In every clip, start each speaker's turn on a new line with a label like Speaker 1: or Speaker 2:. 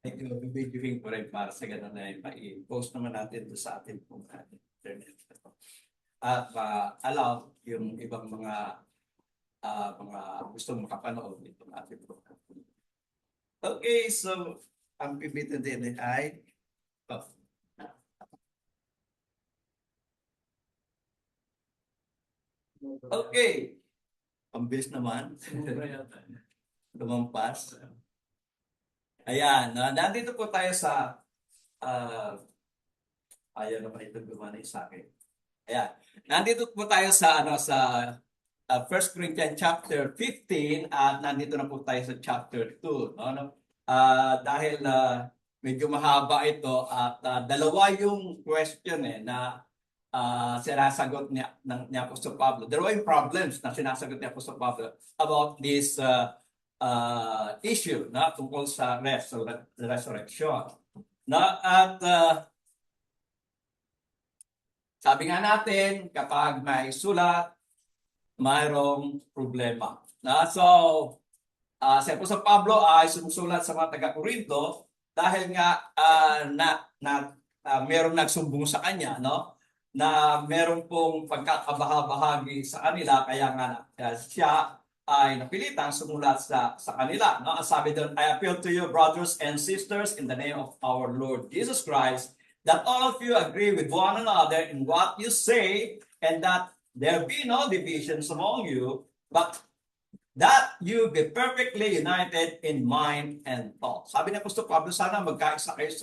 Speaker 1: medyo videoing ko rin para sa ganun na i-post naman natin doon sa ating pong internet. At allow yung ibang mga gustong makapanood nitong ating program. Okay, so ang pipito din ay okay. Ang bilis naman. Lumampas. Ayan, nandito po tayo sa ayaw naman ito gumanay sa akin. Ayan. Nandito po tayo sa 1 Corinthians chapter 15 at nandito na po tayo sa chapter 2, no? Dahil medyo mahaba ito at dalawa yung question na sinasagot ni Apostol Pablo. Dalawa yung problems na sinasagot ni Apostol Pablo about this issue na tungkol sa resurrection. At sabi nga natin, kapag may sulat, mayroong problema. So, si Apostol Pablo ay sumusulat sa mga taga-Corinto dahil nga merong nagsumbong sa kanya, no? Na meron pong pagkakabahabahagi sa kanila, kaya nga siya ay napilitang sumulat sa kanila. No? Ang sabi doon, I appeal to you, brothers and sisters, in the name of our Lord Jesus Christ, that all of you agree with one another in what you say, and that there be no divisions among you, but that you be perfectly united in mind and thought. Sabi ni Apostol Pablo, sana magkaisa kayo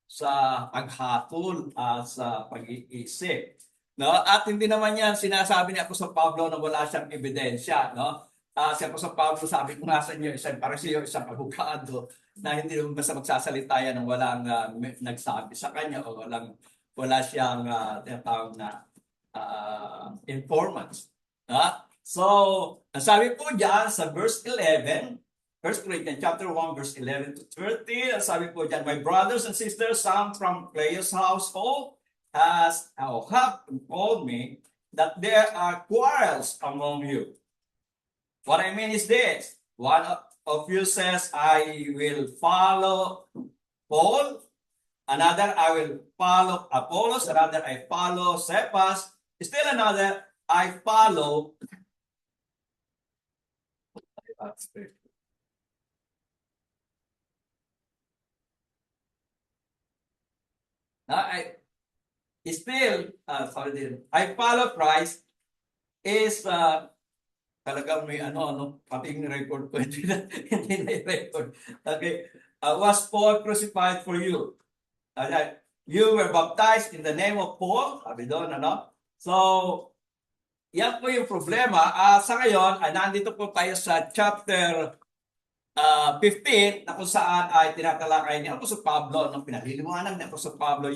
Speaker 1: sa paghatol at sa pag-iisip. No? At hindi naman yan sinasabi ni Apostol Pablo na wala siyang ebidensya. No? Si Apostol Pablo, sabi ko nga sa inyo, isang parisiyo, isang abogado, na hindi naman basta magsasalita yan ng walang nagsabi sa kanya o wala siyang tinatawag na informants. So, ang sabi po dyan sa verse 11, 1 Corinthians chapter 1, verse 11 to 13, ang sabi po dyan, my brothers and sisters, some from Claius' household have told me that there are quarrels among you. What I mean is this, one of you says, I will follow Paul, another, I will follow Apollos, another, I follow Cephas, still another, I follow I follow Christ is talagang may pating record ko hindi na record. Okay. Was Paul crucified for you? You were baptized in the name of Paul. Sabi doon, So, yan po yung problema. Sa ngayon, nandito po tayo sa chapter 15 na kung saan ay tinatalakay ni Apostol Pablo, nung pinaliliwanag ni Apostol Pablo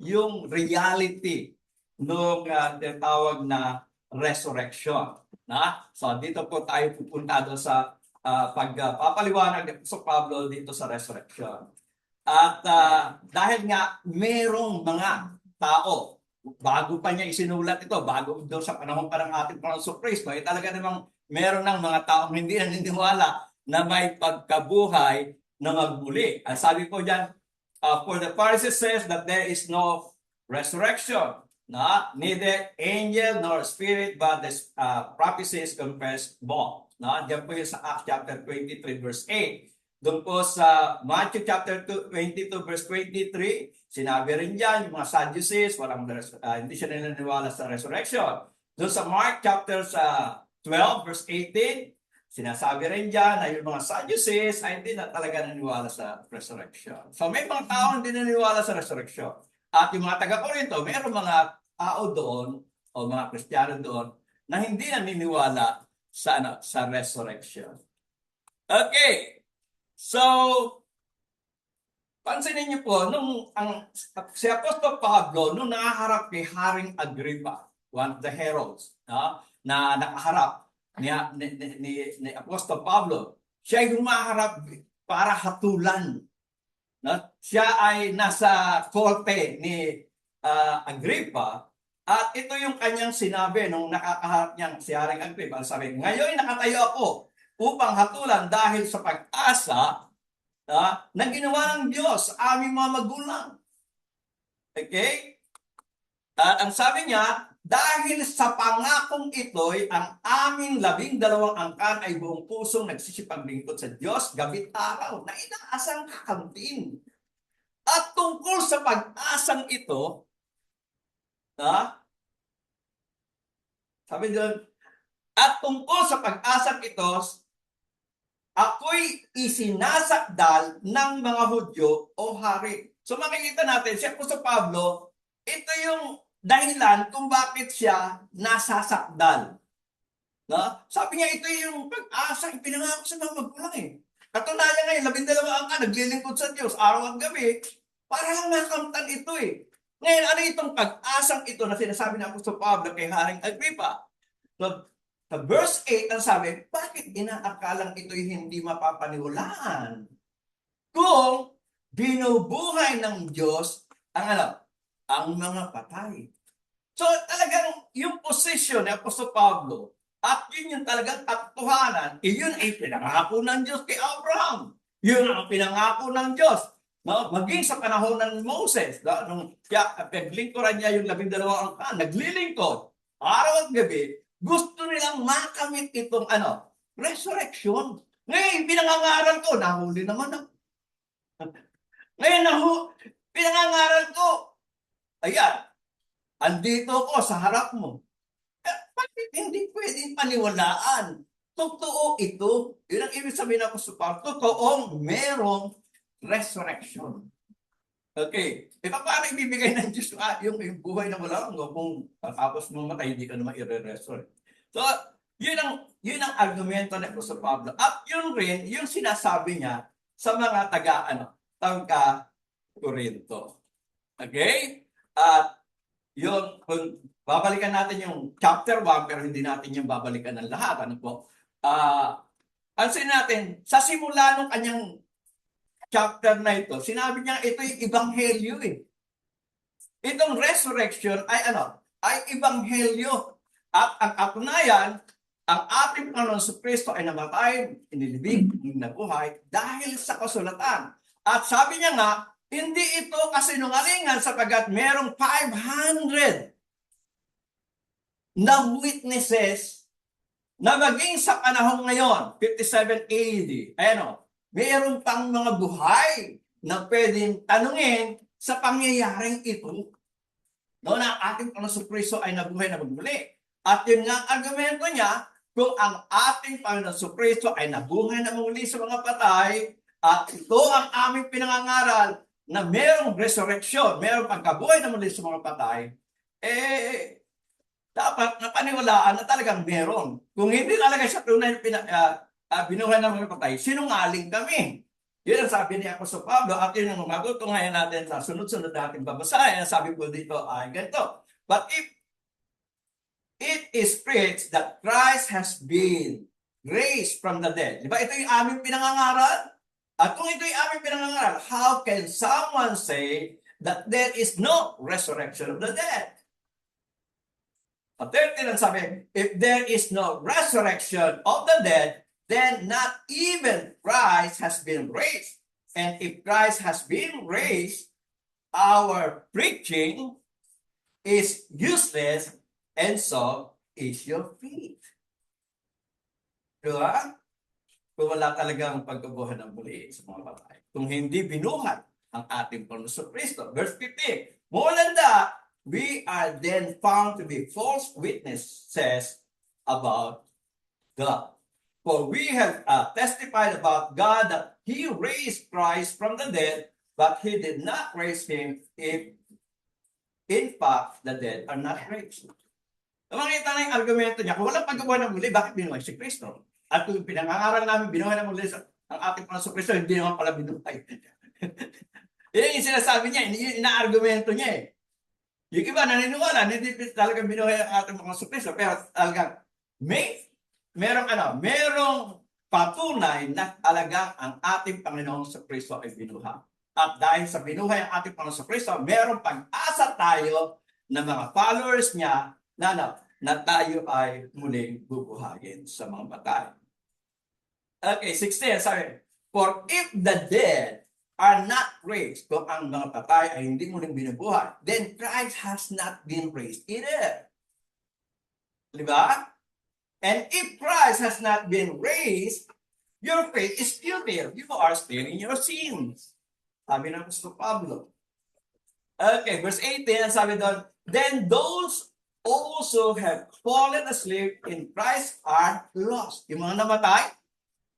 Speaker 1: yung reality nung tinatawag na resurrection. So dito po tayo pupunta doon sa pagpapaliwanag ni Apostol Pablo dito sa resurrection. At dahil nga merong mga tao, bago pa niya isinulat ito, bago doon sa panahon pa ng ating Panginoon Kristo, ay talaga namang meron ng mga taong hindi naniniwala na may pagkabuhay na magmuli. Ang sabi po dyan, for the Pharisees says that there is no resurrection, neither angel nor spirit, but the prophecies confess both. Diyan po yung sa Acts chapter 23 verse 8. Doon po sa Matthew chapter 22 verse 23, sinabi rin dyan, yung mga Sadducees, hindi siya naniniwala sa resurrection. Doon sa Mark chapter 12 verse 18, sinasabi rin dyan na yung mga Sadducees ay hindi na talaga naniniwala sa resurrection. So may mga tao hindi naniniwala sa resurrection. At yung mga taga-Corinto, mayroong mga tao doon o mga Kristiyano doon na hindi naniniwala sa resurrection. Okay. So, pansinin niyo po, si Apostol Pablo, nung nakaharap kay Haring Agrippa, one of the heralds, na nakaharap ni Apostol Pablo, siya ay humaharap para hatulan. Siya ay nasa korte ni Agrippa, at ito yung kanyang sinabi nung nakakaharap niyang si Haring Agrippa. Sabi, ngayon nakatayo ako upang hatulan dahil sa pag-asa na ginawa ng Diyos sa aming mga magulang. Okay? At ang sabi niya, dahil sa pangakong ito'y ang aming 12 angkan ay buong pusong nagsisipaglingkod sa Diyos gabi't araw na inaasang kakamtin. At tungkol sa pag-asang ito, sabi doon, at tungkol sa pag-asang ito, ako'y isinasakdal ng mga Hudyo o hari. So makikita natin, si Apostol Pablo, ito yung dahilan kung bakit siya nasasakdal. Sabi niya, ito yung pag-asa, ipinangako sa mga magulang eh. Katunayan ngayon, 12 angka, naglilingkod sa Diyos, araw at gabi, para lang nakamtan ito eh. Ngayon, ano itong pag-asang ito na sinasabi ng Apostol Pablo kay Haring Agripa? So, sa verse 8, ang sabi, bakit inaakalang ito'y hindi mapapaniwalaan? Kung binubuhay ng Diyos ang mga patay. So talagang yung position ni Apostol Pablo at yun yung talagang katotohanan, yun ay pinangako ng Diyos kay Abraham. Yun ang pinangako ng Diyos. Maging sa panahon ng Moses, nung naglingkuran niya yung 12 angkan, naglilingkod, araw at gabi, gusto nilang makamit itong resurrection. Ngayon, pinangangaral ko, nahuli naman ako. Ngayon, pinangangaral ko, ayan, andito ko sa harap mo. Bakit hindi pwedeng paniwalaan? Totoo ito. Yun ang ibig sabihin ako sa Pablo. Totoong merong resurrection. Okay. Paano ibibigay ng Diyos yung buhay na wala kung tapos mamatay, hindi ka naman i-resurrect. So, yun ang argumento ni Apostol Pablo. At yun rin, yung sinasabi niya sa mga taga-Korinto. Okay? At yun, kung babalikan natin yung chapter 1, pero hindi natin yung babalikan ng lahat. Ano po? Pansin natin, sa simula ng kanyang chapter na ito, sinabi niya ito'y ebanghelyo eh. Itong resurrection ay ay ebanghelyo. At ang katunayan, ang ating Panginoon sa Kristo ay namatay, inilibing, nabuhay dahil sa kasulatan. At sabi niya nga, hindi ito kasinungalingan sapagkat merong 500 na witnesses na maging sa panahon ngayon, 57 AD, mayroon pang mga buhay na pwedeng tanungin sa pangyayaring ito. Na ating Panginoon Kristo ay nabuhay na magmuli. At yun nga ang argumento niya, kung ang ating Panginoon Kristo ay nabuhay na muli sa mga patay, at ito ang aming pinangangaral na mayroong resurrection, mayroong pagkabuhay na muli sa mga patay, dapat napaniwalaan na talagang meron. Kung hindi talaga siya tunay binuhay ng mga patay, sinungaling kami. Yun ang sabi ni Apostol Pablo at yun ang matutungayan natin sa sunod-sunod natin babasahin. Sabi ko dito ay ganito. But if it is preached that Christ has been raised from the dead, di ba ito yung aming pinangangaral? At kung ito yung aming pinangangaral, how can someone say that there is no resurrection of the dead? At 13 ang sabi, if there is no resurrection of the dead, then not even Christ has been raised. And if Christ has been raised, our preaching is useless, and so is your faith. Diba? Kung wala talagang pagkabuhay ng muli sa mga patay. Kung hindi binuhay ang ating Panginoon Kristo. Verse 15, more than that, we are then found to be false witnesses about God. For we have testified about God that He raised Christ from the dead, but He did not raise Him if in fact the dead are not raised. Makita na yung argumento niya, kung walang pagkabuhay ng muli, bakit binuhay si Kristo? At kung pinangangaral namin, binuhay ng muli ang ating Panginoon Kristo, hindi naman pala binuhay. Yan yung sinasabi niya, yung ina-argumento niya eh. Yung iba naniniwala, hindi talagang binuhay ang ating Panginoon Kristo, pero talagang merong patunay na talagang ang ating Panginoong Kristo ay binuhay. At dahil sa binuhay ang ating Panginoong Kristo, merong pag-asa tayo na mga followers niya na tayo ay muling bubuhayin sa mga patay. Okay, 16, sabi, For if the dead are not raised, kung ang mga patay ay hindi muling binubuhay, then Christ has not been raised either. Di ba? And if Christ has not been raised, your faith is futile. You are still in your sins. Sabi ng Apostol Pablo. Okay, verse 18, sabi doon, then those also have fallen asleep in Christ are lost. Yung mga namatay,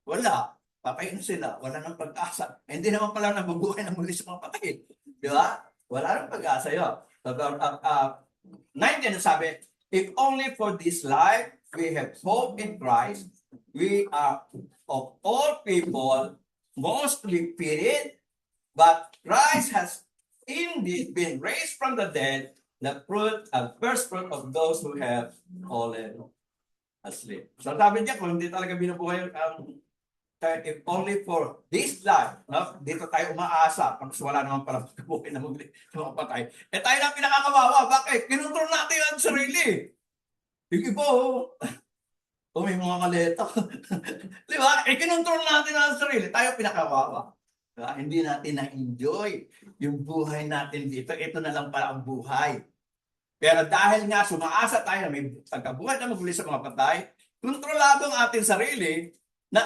Speaker 1: wala. Patay na sila. Wala nang pag-asa. Hindi naman pala nabubuhay na muli sa mga patay. Di ba? Wala nang pag-asa yun. So, 19 sabi, if only for this life we have hope in Christ, we are of all people mostly pitied, but Christ has indeed been raised from the dead, the fruit and first fruit of those who have fallen asleep. So sabi niya, kung hindi talaga binubuhay ang if only for this life, no? Dito tayo umaasa, pag wala naman pala buhay na muli sa mga patay. Eh tayo na pinakakawawa, bakit? Kinontrol natin ang sarili. Yung iba, may mga kaleta. Di ba? Eh kinontrol natin ang sarili, tayo pinakawawa. Diba? Hindi natin na-enjoy yung buhay natin dito. Ito na lang pala ang buhay. Pero dahil nga sumaasa tayo na may pagkabuhay na maguli sa mga patay, kontrolado ang ating sarili na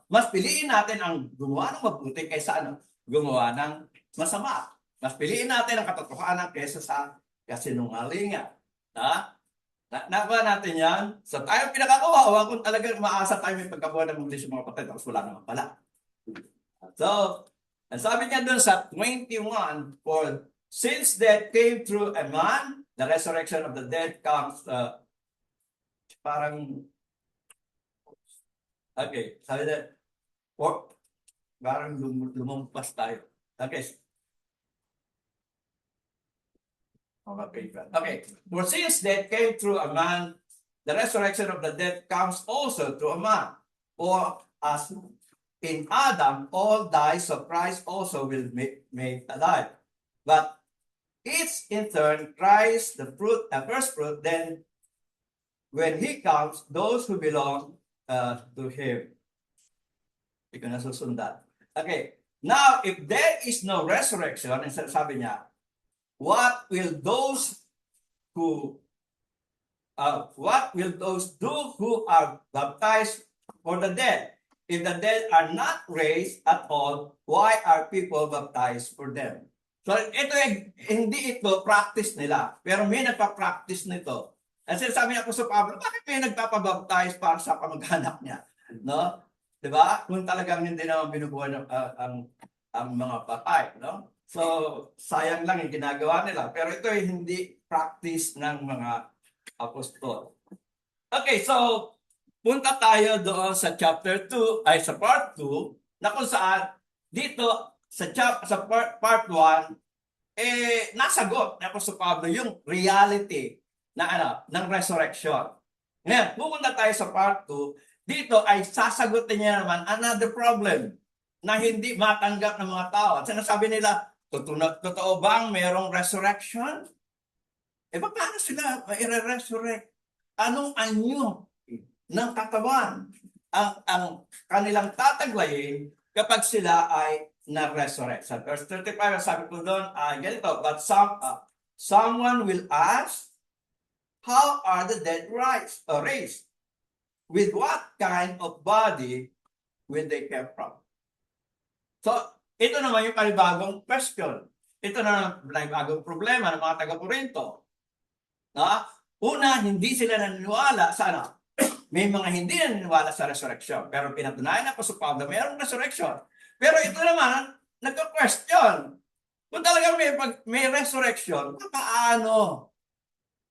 Speaker 1: mas piliin natin ang gumawa ng mabuti kaysa gumawa ng masama. Mas piliin natin ang katotohanan kaysa sa kasinungalingan. Nakuha natin yan. So tayo pinakakawawa kung talagang maasa tayo may pagkabuhay na maguli sa mga patay, tapos wala naman pala. So, ang sabi niya doon sa 21, for since death came through a man, the resurrection of the dead comes, okay, sabi niya, parang lumampas tayo. Okay. Okay, for since death came through a man, the resurrection of the dead comes also through a man. For as in Adam, all die, so Christ also will make alive. But it's in turn Christ, the first fruit, then when he comes, those who belong to him. Hindi ko nasusundan. Okay, now if there is no resurrection, and sabi niya, what will those do who are baptized for the dead? If the dead are not raised at all, why are people baptized for them? So, hindi ito practice nila. Pero may nagpa-practice nito. Kasi sabi niya po sa Pablo, bakit may nagpapabaptize para sa kamag-anak niya? No? Diba? Kung talagang hindi naman binubuhay ang mga patay. No? So, sayang lang yung ginagawa nila. Pero ito ay hindi practice ng mga apostol. Okay, so, punta tayo doon sa chapter 2, ay sa part 2, na kung saan dito sa part 1, nasagot na sa Pablo yung reality na ng resurrection. Ngayon, pupunta tayo sa part 2, dito ay sasagutin niya naman another problem na hindi matanggap ng mga tao. At sinasabi nila, totoo bang mayroong resurrection? Paano sila i-resurrect? Anong anyo ng katawan ang kanilang tataglayin kapag sila ay na-resurrect? Sa verse 35, sabi ko doon, ganito, but someone will ask, how are the dead raised? With what kind of body will they come from? So, ito naman yung panibagong question. Ito na panibagong problema ng mga taga-Corinto. Una, hindi sila naniniwala sa may mga hindi naniniwala sa resurrection. Pero pinatunayan ako sa Pablo, mayroong resurrection. Pero ito naman, nagka-question. Kung talagang may resurrection, paano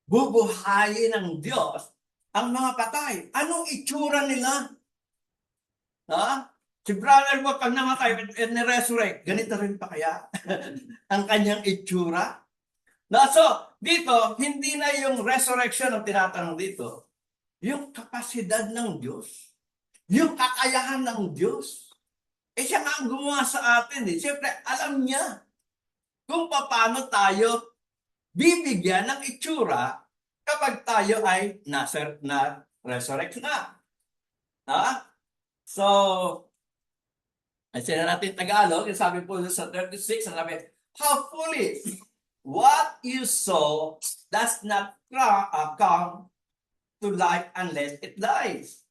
Speaker 1: bubuhayin ng Diyos ang mga patay? Anong itsura nila? Si brother mo, pag namatay, ni-resurrect, ganito rin pa kaya ang kanyang itsura? So, dito, hindi na yung resurrection ang tinatanong dito. Yung kapasidad ng Diyos. Yung kakayahan ng Diyos. Siya nga ang gumawa sa atin. Siyempre, alam niya kung paano tayo bibigyan ng itsura kapag tayo ay na-resurrect na. So, Kasi na natin Tagalog, yung sabi po sa 36, ang sabi, how foolish! What you sow does not come to life unless it dies.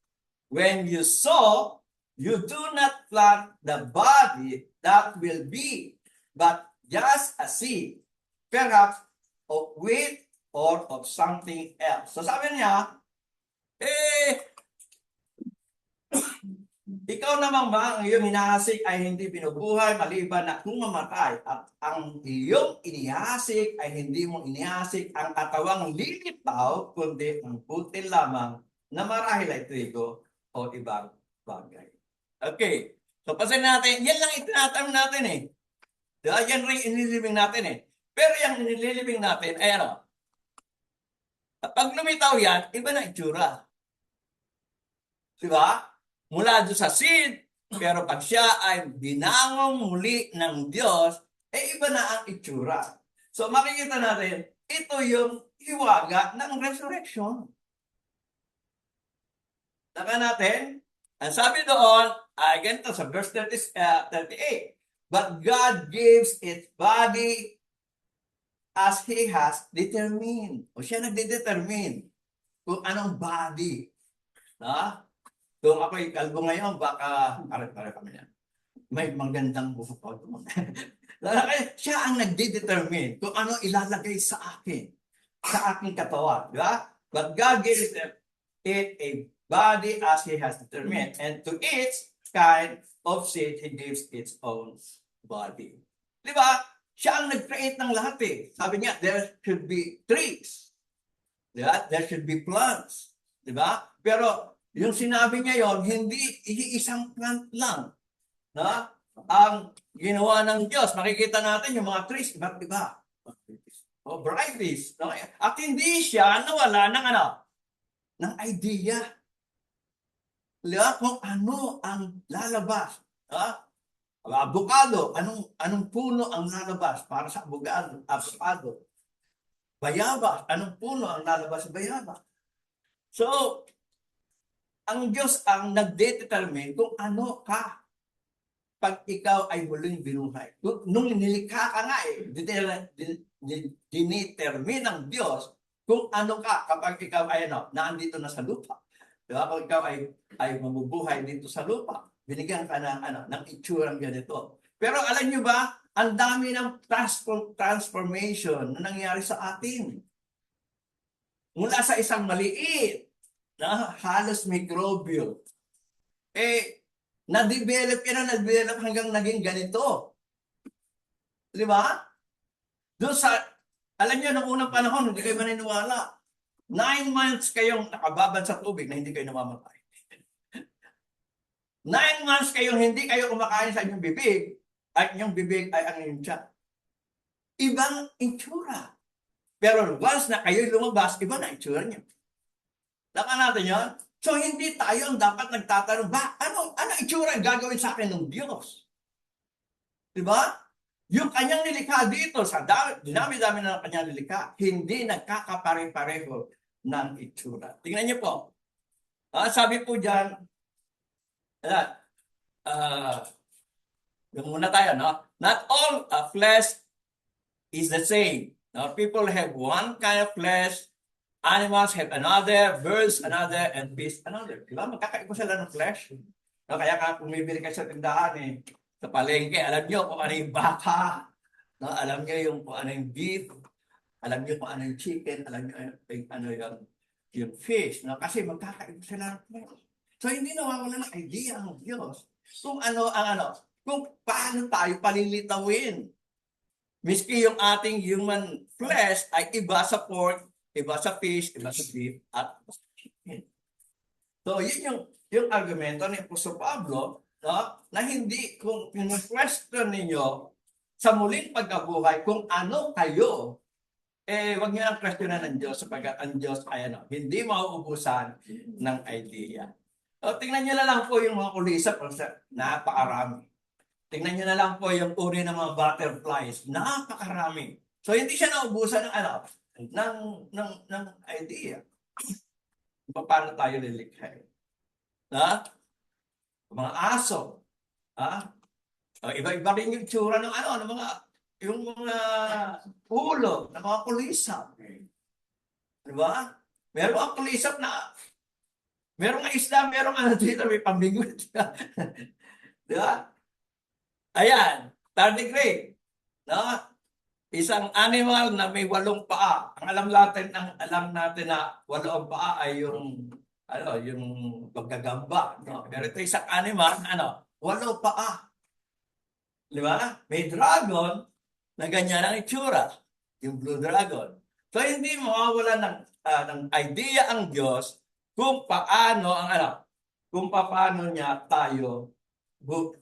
Speaker 1: When you sow, you do not plant the body that will be, but just a seed, perhaps of wheat or of something else. So sabi niya, ikaw naman ba, ang iyong hinahasik ay hindi binubuhay maliban na kung mamatay at ang iyong inihasik ay hindi mo inihasik ang katawang lilitaw kundi ang butil lamang na marahil ay trigo o ibang bagay. Okay. So pasin natin, yan lang itinatanong natin eh. Diba? Yan rin inililibing natin eh. Pero yung inililibing natin ay ano? Pag lumitaw yan, iba na itsura. Diba? Mula doon sa seed, pero pag siya ay binangong muli ng Diyos, iba na ang itsura. So makikita natin, ito yung hiwaga ng resurrection. Taka natin, ang sabi doon, ganito sa verse 38, but God gives its body as He has determined. O siya nagde-determine kung anong body. Ha? Kung ako'y kalbo ngayon, baka pare-pare kami yan. May magandang buhok ko. Siya ang nagde-determine kung ano ilalagay sa akin, sa aking katawan. Di ba? But God gives it a body as He has determined. And to each kind of seed, He gives its own body. Di ba? Siya ang nag-create ng lahat eh. Sabi niya, there should be trees. Di ba? There should be plants. Di ba? Pero yung sinabi niya yon, hindi iisang plant lang. Na? Ang ginawa ng Diyos, makikita natin yung mga trees, iba't iba. O varieties. No? At hindi siya nawala ng ano? Ng idea. Diba? Kung ano ang lalabas. Ha? Avocado, anong puno ang lalabas para sa avocado? Bayabas, anong puno ang lalabas sa bayabas? So, ang Diyos ang nagdetermine kung ano ka pag ikaw ay muling binuhay. Nung nilikha ka nga dinetermine ng Diyos kung ano ka kapag ikaw ay naandito na sa lupa. Diba? Kung ikaw ay mabubuhay dito sa lupa, binigyan ka ng itsurang ganito. Pero alam nyo ba, ang dami ng transformation na nangyari sa atin. Mula sa isang maliit na halos microbial, na-develop hanggang naging ganito. Di ba? Doon sa, alam niyo, noong unang panahon, hindi kayo maniniwala. 9 months kayong nakababad sa tubig na hindi kayo namamatay. 9 months kayong hindi kayo kumakain sa inyong bibig, at inyong bibig ay ang inyong tiyan. Ibang itsura. Pero once na kayo lumabas, iba na itsura niyo. Laka natin yun? So, hindi tayo ang dapat nagtatanong, ano itsura ang gagawin sa akin ng Diyos? Diba? Yung kanyang nilikha dito, sa dinami-dami na kanyang nilikha, hindi nagkakapare-pareho ng itsura. Tingnan niyo po. Sabi po dyan, yung muna tayo, no? Not all flesh is the same. No? People have one kind of flesh, animals have another, birds another, and beasts another. Diba? Magkakaiba sila ng flesh. No? Kaya kung bumibili ka sa tindahan, sa palengke, alam nyo kung ano yung baka, no? Alam nyo yung kung ano yung beef, alam nyo kung ano yung chicken, alam nyo yung ano yung fish. No? Kasi magkakaiba sila ng flesh. So hindi nawawala ng idea ng Diyos kung ano ang kung paano tayo palilitawin. Miski yung ating human flesh ay iba sa pork, iba sa fish, iba sa beef, at chicken. So, yun yung argumento ni Apostol Pablo, no? Na hindi, kung question ninyo sa muling pagkabuhay, kung ano kayo, wag niyo ang questionan ng Diyos sapagkat ang Diyos ay hindi mauubusan ng idea. So, tingnan niyo na lang po yung mga kulisap, napakarami. Tingnan niyo na lang po yung uri ng mga butterflies. Napakarami. So, hindi siya naubusan ng idea. Paano tayo lilikhay? Mga aso. Iba-iba rin yung tsura ng ano, ng mga, yung mga ulo, ng mga kulisap. Di ba? Meron ang kulisap na, meron nga isda, meron ano dito, may pambingwit. Di ba? Ayan, tardigrade. No? Isang animal na may 8 paa. Ang alam natin na 8 paa ay yung yung paggagamba, no? Pero ito isang animal, 8 paa. Di ba? May dragon na ganyan ang itsura, yung blue dragon. So hindi mawawala ng idea ang Diyos kung paano kung paano niya tayo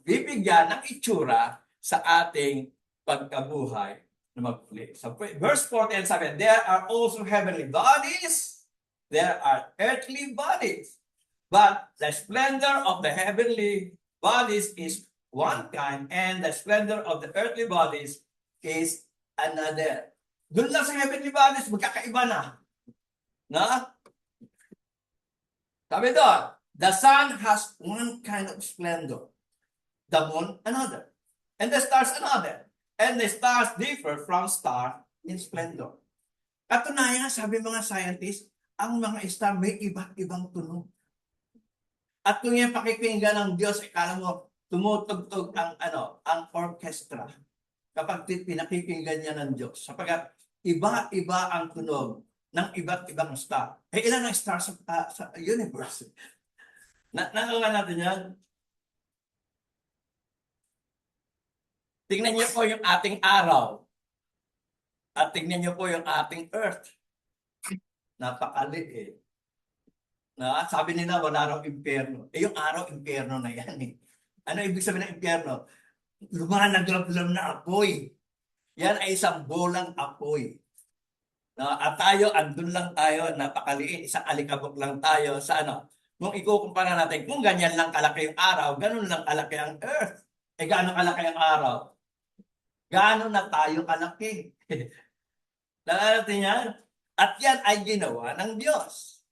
Speaker 1: bibigyan ng itsura sa ating pagkabuhay na magpuli. So, verse 40 and 7, there are also heavenly bodies, there are earthly bodies, but the splendor of the heavenly bodies is one kind, and the splendor of the earthly bodies is another. Doon lang sa heavenly bodies, magkakaiba na. Na? Sabi doon, the sun has one kind of splendor, the moon another, and the stars another. And the stars differ from star in splendor. Katunayan, sabi mga scientists, ang mga star may iba't ibang tunog. At kung yung pakikinggan ng Diyos, ikala mo, tumutugtog ang orchestra kapag pinakikinggan niya ng Diyos. Sapagkat iba-iba ang tunog ng iba't ibang star. Ilan ang stars sa universe? Nagawa natin yan? Tingnan niyo po yung ating araw. At tingnan niyo po yung ating earth. Napakaliit. Sabi nila, wala raw impyerno. Yung araw, impyerno na yan eh. Ano ibig sabihin ng impyerno? Lumanaglamlam na apoy. Yan ay isang bolang apoy. At tayo, andun lang tayo, napakaliit, isang alikabok lang tayo sa Kung ikukumpara natin, kung ganyan lang kalaki yung araw, ganun lang kalaki ang earth. Gaano kalaki ang araw? Gaano na tayo kalaki? Natin yan? At yan ay ginawa ng Diyos.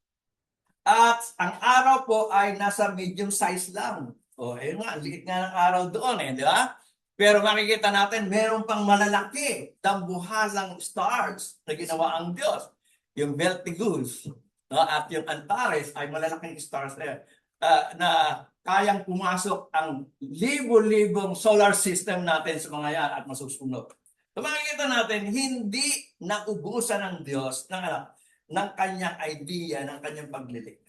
Speaker 1: At ang araw po ay nasa medium size lang. Ayun nga, liit nga ng araw doon di ba? Pero makikita natin, meron pang malalaki, dambuhalang stars na ginawa ang Diyos. Yung Betelgeuse, at yung Antares ay malalaking stars na kayang pumasok ang libo-libong solar system natin sa mga yan at masusunod. So makikita natin, hindi naubusan ng Diyos ng kanyang idea, ng kanyang paglilikha.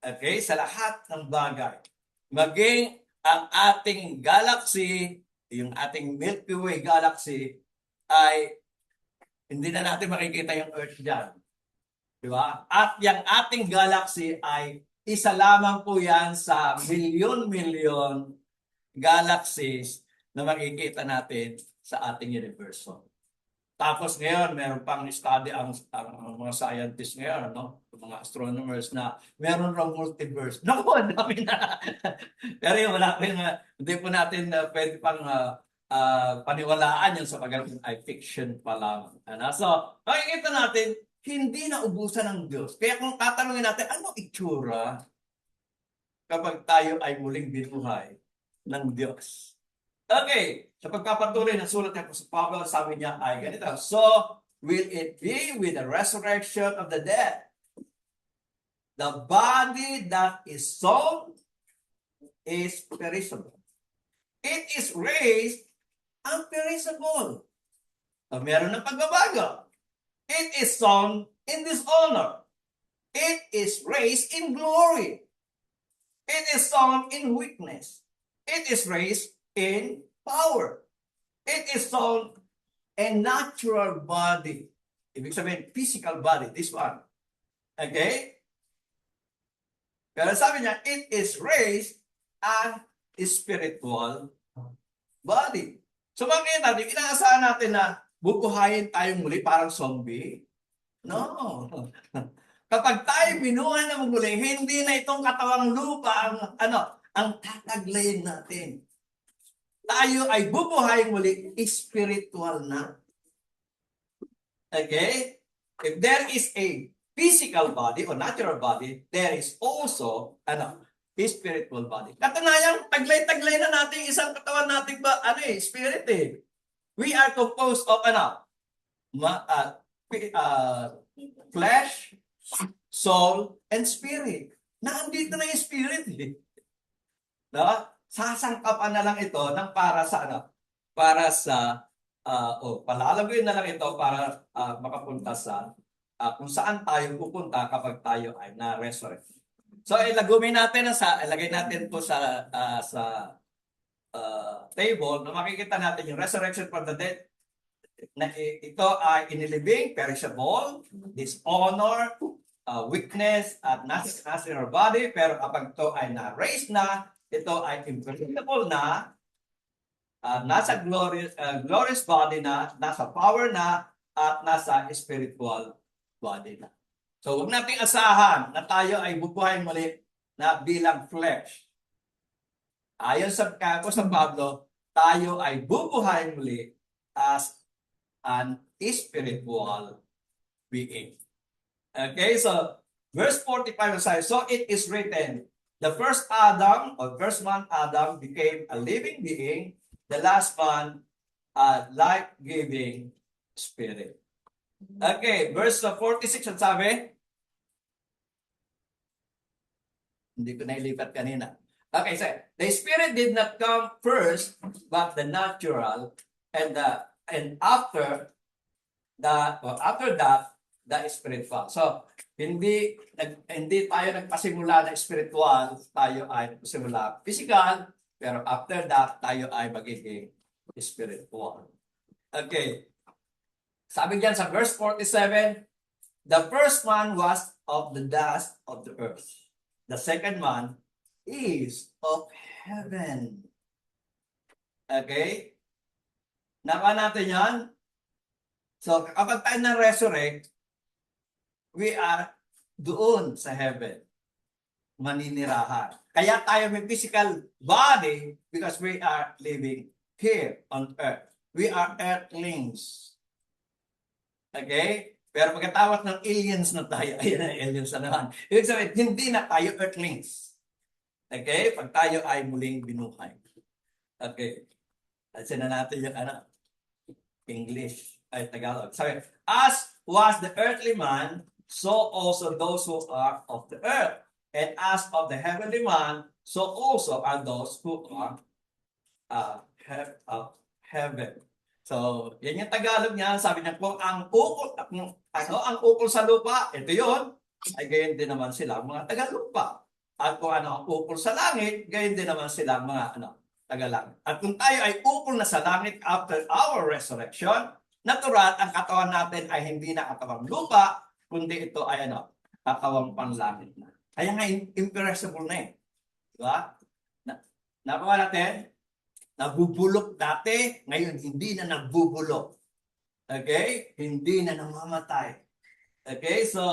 Speaker 1: Okay? Sa lahat ng bagay. Maging ang ating galaxy, yung ating Milky Way galaxy, ay hindi na natin makikita yung Earth dyan. Diba? At yung ating galaxy ay isa lamang po yan sa milyon-milyon galaxies na makikita natin sa ating universo. Tapos ngayon, meron pang study ang mga scientists ngayon, mga astronomers na meron raw multiverse. Naku, dami na. Pero yun, hindi po natin pwede pang paniwalaan yun sapagkat ay fiction pa lang. So, makikita natin, hindi na ubusan ng Diyos. Kaya kung tatanungin natin, ano itsura kapag tayo ay muling binuhay ng Diyos? Okay, sa pagpapatuloy ng sulat ng Apostol Pablo, sabi niya ay ganito, so will it be with the resurrection of the dead? The body that is sown is perishable. It is raised unperishable. Meron ng pagbabago. It is sown in dishonor. It is raised in glory. It is sown in weakness. It is raised in power. It is sown a natural body. Ibig sabihin, physical body. This one. Okay? Pero sabi niya, it is raised a spiritual body. So makikita natin, inaasahan natin na bubuhayin tayong muli parang zombie? No. Kapag tayo binuhay na muli, hindi na itong katawang lupa ang tataglayin natin. Tayo ay bubuhayin muli, spiritual na. Okay? If there is a physical body or natural body, there is also spiritual body. Katunayan, taglay-taglay na natin isang katawan natin ba, spirit eh. We are composed of flesh, soul, and spirit. Nandito na yung spirit eh. No? Sasangkapan na lang ito ng para sa Para sa palalaguin na lang ito para makapunta sa kung saan tayo pupunta kapag tayo ay na-resurrect. So ilagay natin po sa table na makikita natin yung resurrection from the dead na ito ay inilibing, perishable, dishonor, weakness at nasa in our body, pero kapag ito ay na-raise na, ito ay imperishable na, nasa glorious body na, nasa power na, at nasa spiritual body na. So huwag nating asahan na tayo ay bubuhay muli na bilang flesh. Ayon sa Pablo, tayo ay bubuhay muli as an spiritual being. Okay, so verse 45 says, so it is written, the first Adam, or first man Adam, became a living being, the last man a life-giving spirit. Okay, verse 46 ang sabi, hindi ko nailipat kanina. Okay, so the spirit did not come first, but the natural, and after that, the spiritual. So, hindi tayo nagpasimula na spiritual, tayo ay nagpasimula physical, pero after that, tayo ay magiging spiritual. Okay. Sabi diyan sa verse 47, the first man was of the dust of the earth. The second man is of heaven. Okay? Naka natin yan? So, kapag tayo na-resurrect, we are doon sa heaven. Maninirahan. Kaya tayo may physical body because we are living here on earth. We are earthlings. Okay? Pero pagkatawag ng aliens na tayo, ayan na, aliens na naman. Ibig sabihin, hindi na tayo earthlings. Okay? Pag tayo ay muling binuhay. Okay. Kasi na natin yung English, ay Tagalog. Sabi, as was the earthly man, so also those who are of the earth. And as of the heavenly man, so also are those who are of heaven. So, yan yung Tagalog niya. Sabi niya, kung ang ukol sa lupa, ito yon, ay gayon din naman sila mga taga-lupa. At kung ano ang ukol sa langit, gayon din naman sila mga taga-langit. At kung tayo ay ukol na sa langit after our resurrection, natural, ang katawan natin ay hindi na katawang lupa, kundi ito ay katawang panlangit na. Kaya nga, imperishable na eh. Diba? Nakuha natin? Nabubulok dati, ngayon hindi na nagbubulok. Okay? Hindi na namamatay. Okay? So,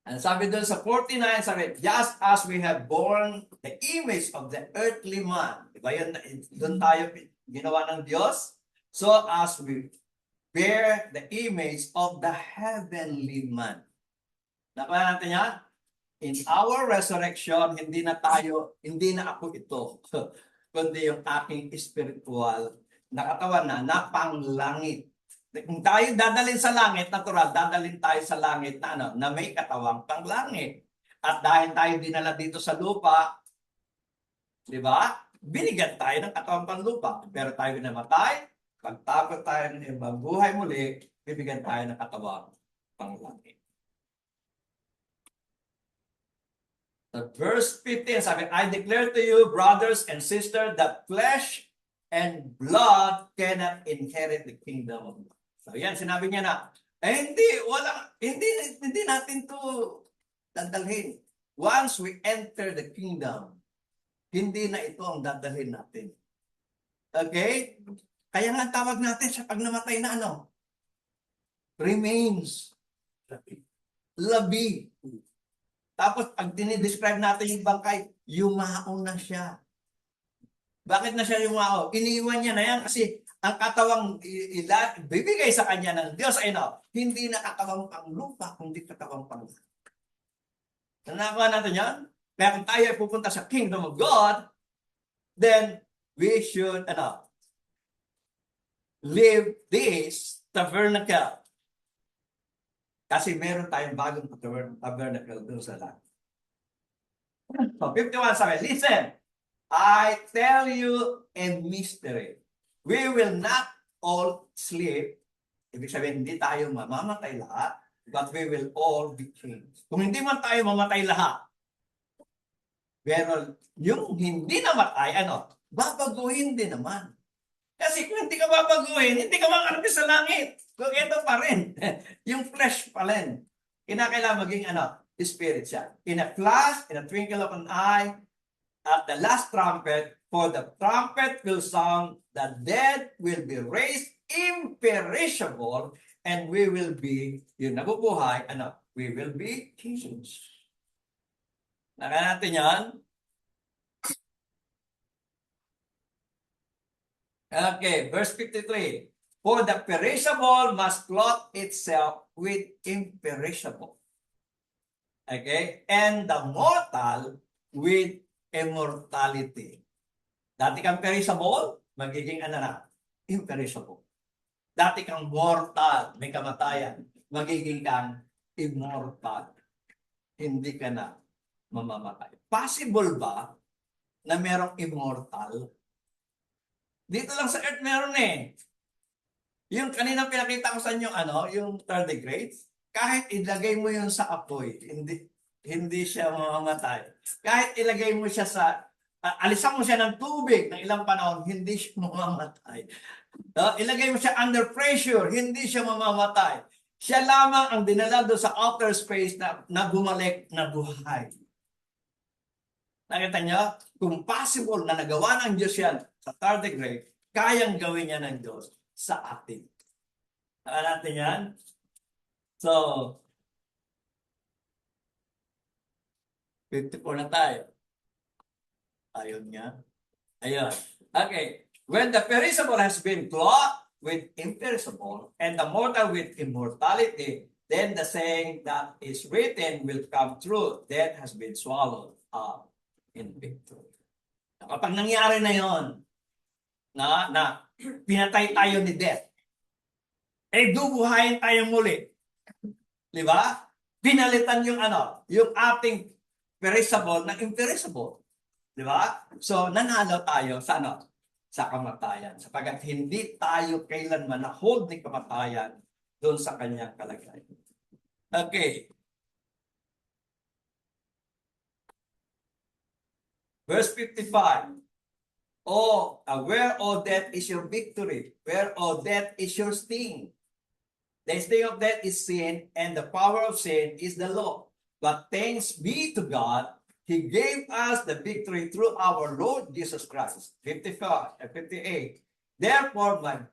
Speaker 1: ang sabi doon sa 49, sabi, just as we have borne the image of the earthly man. Diba yun? Doon tayo ginawa ng Diyos. So, as we bear the image of the heavenly man. Nakuha natin yan? In our resurrection, hindi na ako ito. Kundi yung aking spiritual na katawan na panglangit. Kung tayo dadalhin sa langit, natural, dadalhin tayo sa langit na may katawang panglangit. At dahil tayo dinala dito sa lupa, di ba? Binigyan tayo ng katawang panglupa. Pero tayo namatay, pagtapos tayo ng mabuhay muli, bibigyan tayo ng katawang panglangit. The verse 15, sabi, I declare to you, brothers and sisters, that flesh and blood cannot inherit the kingdom of God. So yan, sinabi niya na, hindi natin to dadalhin. Once we enter the kingdom, hindi na ito ang dadalhin natin. Okay? Kaya nga tawag natin sa pag namatay na remains. Labi. Tapos, pag dinidescribe natin yung bangkay, yumao na siya. Bakit na siya yumao? Iniwan niya na yan kasi ang katawang bibigay sa kanya ng Diyos ay hindi na katawang panglupa, kundi katawang panglupa. Nanakuha natin yan? Kaya kung tayo ay pupunta sa kingdom of God, then we should live this tabernacle. Kasi meron tayong bagong tabernacle doon sa langit. So, 51 sabi, listen, I tell you a mystery. We will not all sleep. Ibig sabihin, hindi tayo mamamatay lahat, but we will all be changed. Kung hindi man tayo mamatay lahat, pero yung hindi namatay, babaguhin din naman. Kasi kung hindi ka babaguhin, hindi ka makarating sa langit. Kung ito pa rin, yung flesh pa rin. Kinakailangan maging spirit siya. In a flash, in a twinkle of an eye, at the last trumpet, for the trumpet will sound, the dead will be raised imperishable, and we will be, yung nabubuhay, we will be changed. Naka natin yan. Okay, verse 53. For the perishable must clothe itself with imperishable. Okay? And the mortal with immortality. Dati kang perishable, magiging imperishable. Dati kang mortal, may kamatayan, magiging kang immortal. Hindi ka na mamamatay. Possible ba na merong immortal? Dito lang sa earth meron eh. Yung kanina pinakita ko sa inyo, yung tardigrades, kahit ilagay mo yun sa apoy, hindi siya mamamatay. Kahit ilagay mo siya alisan mo siya ng tubig ng ilang panahon, hindi siya mamamatay. Ilagay mo siya under pressure, hindi siya mamamatay. Siya lamang ang dinala doon sa outer space na bumalik na buhay. Nakita niyo? Kung possible na nagawa ng Diyos yan sa tardigrade, kayang gawin niya ng Diyos sa atin. Saka natin yan? So, 54 na tayo. Ayaw niya. Ayun. Okay. When the perishable has been clothed with imperishable, and the mortal with immortality, then the saying that is written will come true. Death has been swallowed up in victory. Kapag nangyari na yon, na pinatay tayo ni death, dubuhayin tayo muli. Di ba? Pinalitan yung yung ating perishable na imperishable. Di ba? So, nanalo tayo sa sa kamatayan. Sapagkat hindi tayo kailanman na-hold ni kamatayan doon sa kanyang kalagayan. Okay. Verse 55. Where, O death, is your victory? Where, O death, is your sting? The sting of death is sin, and the power of sin is the law. But thanks be to God, He gave us the victory through our Lord Jesus Christ. 55 and 58. Therefore, my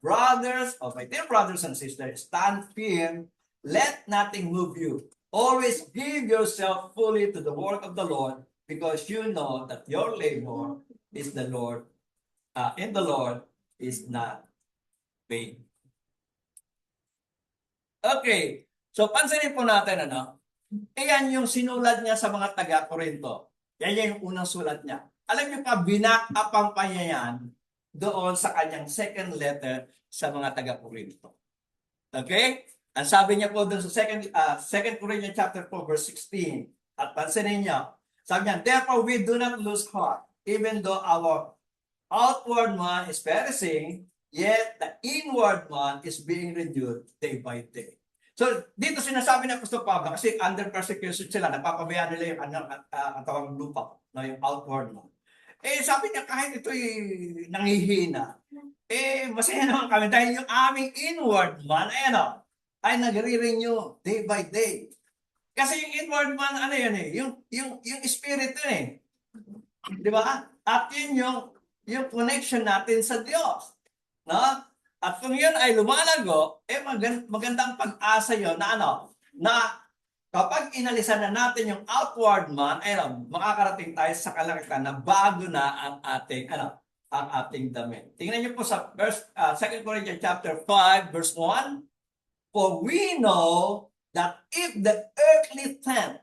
Speaker 1: dear brothers and sisters, stand firm. Let nothing move you. Always give yourself fully to the work of the Lord, because you know that your labor is in the Lord is not vain. Okay. So, pansinin po natin, Ayan yung sinulat niya sa mga taga-Korinto. Yan yung unang sulat niya. Alam niyo pa, binak-upang pa niya yan doon sa kanyang second letter sa mga taga-Korinto. Okay? Ang sabi niya po doon sa 2 Corinthians chapter 4 verse 16. At pansinin niyo, sabi niya, therefore we do not lose heart, even though our outward man is perishing, yet the inward man is being renewed day by day. So, dito sinasabi ng Apostol Pablo, kasi under persecution sila, napapabayaan nila yung katawang lupa, yung outward man. Sabi niya, kahit ito'y nangihina, masaya naman kami dahil yung aming inward man, ay nagre-renew day by day. Kasi yung inward man, yung spirit yun Di ba? At yun yung connection natin sa Diyos. No? At kung yun ay lumalago, magandang pag-asa yun na kapag inalisan na natin yung outward man, makakarating tayo sa kalakaran na bago na ang ating damit. Tingnan niyo po sa 2 Corinthians chapter 5 verse 1. For we know that if the earthly tent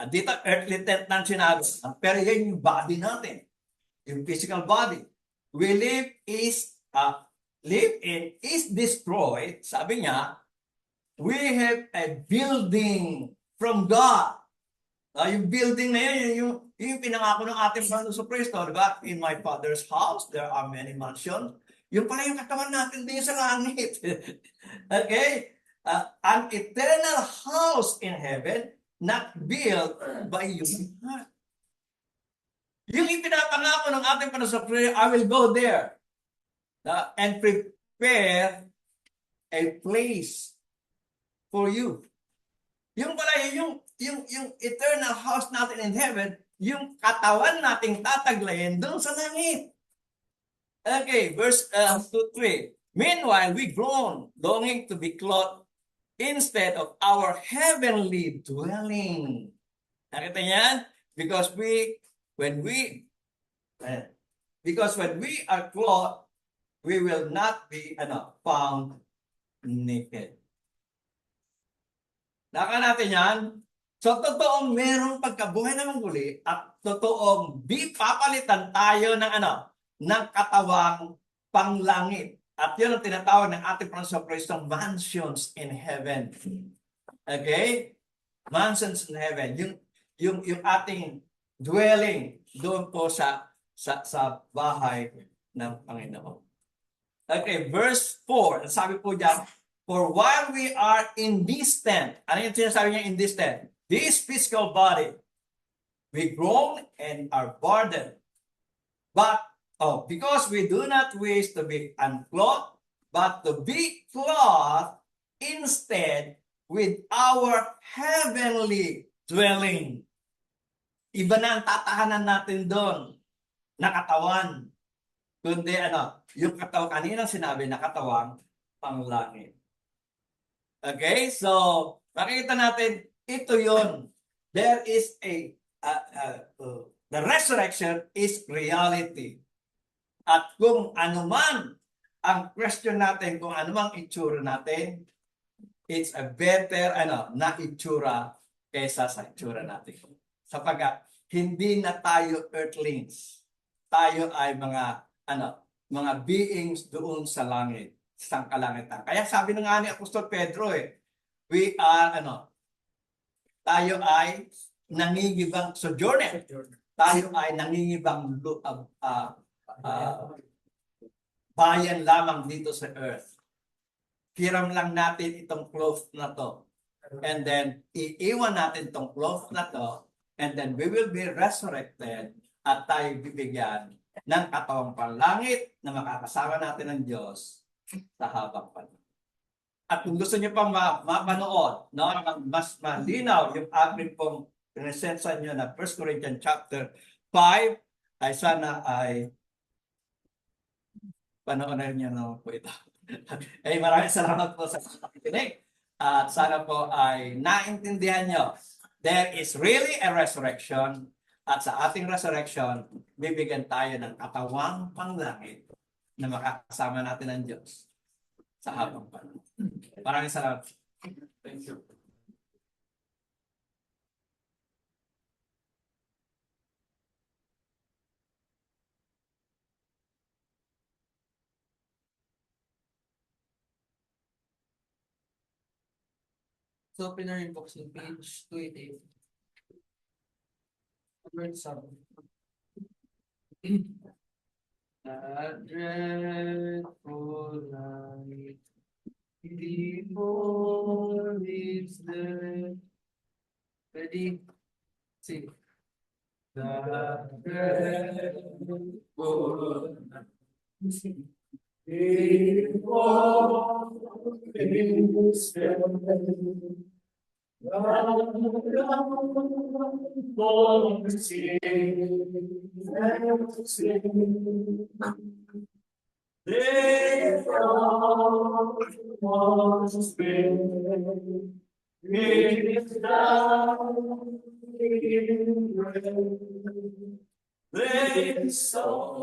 Speaker 1: Dito, earthly tent lang sinabi. Pero yan yung body natin. Yung physical body. We live in is destroyed. Sabi niya, we have a building from God. Yung building na yan, yung pinangako ng ating Panginoon sa Kristo, diba? In my Father's house, there are many mansions. Yung pala yung katawan natin din sa langit. Okay? An eternal house in heaven, not built by human hand. Yung ipinapangako ng ating Panginoon sa Kristo, I will go there and prepare a place for you. Yung pala yung eternal house natin in heaven, yung katawan nating tataglayin doon sa langit. Okay, verse 2-3. Meanwhile, we groan, longing to be clothed instead of our heavenly dwelling. Nakita niyan? Because when we are clothed, we will not be found naked. Naka natin yan. So, totoong merong pagkabuhay ng muli at totoong di papalitan tayo ng katawang panglangit. At yun ang tinatawag ng ating Panginoon Kristo, mansions in heaven. Okay? Mansions in heaven. Yung ating dwelling doon po sa bahay ng Panginoon. Okay, verse 4. Sabi po diyan, for while we are in this tent, ano yung sinasabi niya in this tent? This physical body, we groan and are burdened. But, because we do not wish to be unclothed, but to be clothed instead with our heavenly dwelling. Iba na ang tatahanan natin doon na katawan. Kundi yung katawan, kaninang sinabi na katawang panglangit. Okay, so makikita natin, ito yon. There is the resurrection is reality. At kung anuman ang question natin, kung anumang itsura natin, it's a better na itsura kaysa sa itsura natin. Sapagkat hindi na tayo earthlings. Tayo ay mga beings doon sa langit, sa kalangitan. Kaya sabi ng ni Apostol Pedro we are tayo ay nangingibang sojourner. Tayo ay nangingibang bayan lamang dito sa earth. Hiram lang natin itong cloth na to. And then iiwan natin itong cloth na to, and then we will be resurrected at tayo bibigyan ng katawang panlangit na makakasama natin ng Diyos sa habang panahon. At kung gusto niyo pang mapanood, mas malinaw yung aking pong presensya niyo na 1 Corinthians chapter 5, ay sana ay panoorin niyo po ito. Ay maraming salamat po sa pakikinig. At sana po ay naintindihan niyo, there is really a resurrection. At sa ating resurrection, bibigyan tayo ng katawang panglangit na makakasama natin ng Diyos sa habang panahon. Maraming salamat. Thank you.
Speaker 2: So, open na rin po sa page 288. Verse 7. A dreadful night before its death. Ready? See. The dreadful night before its death. They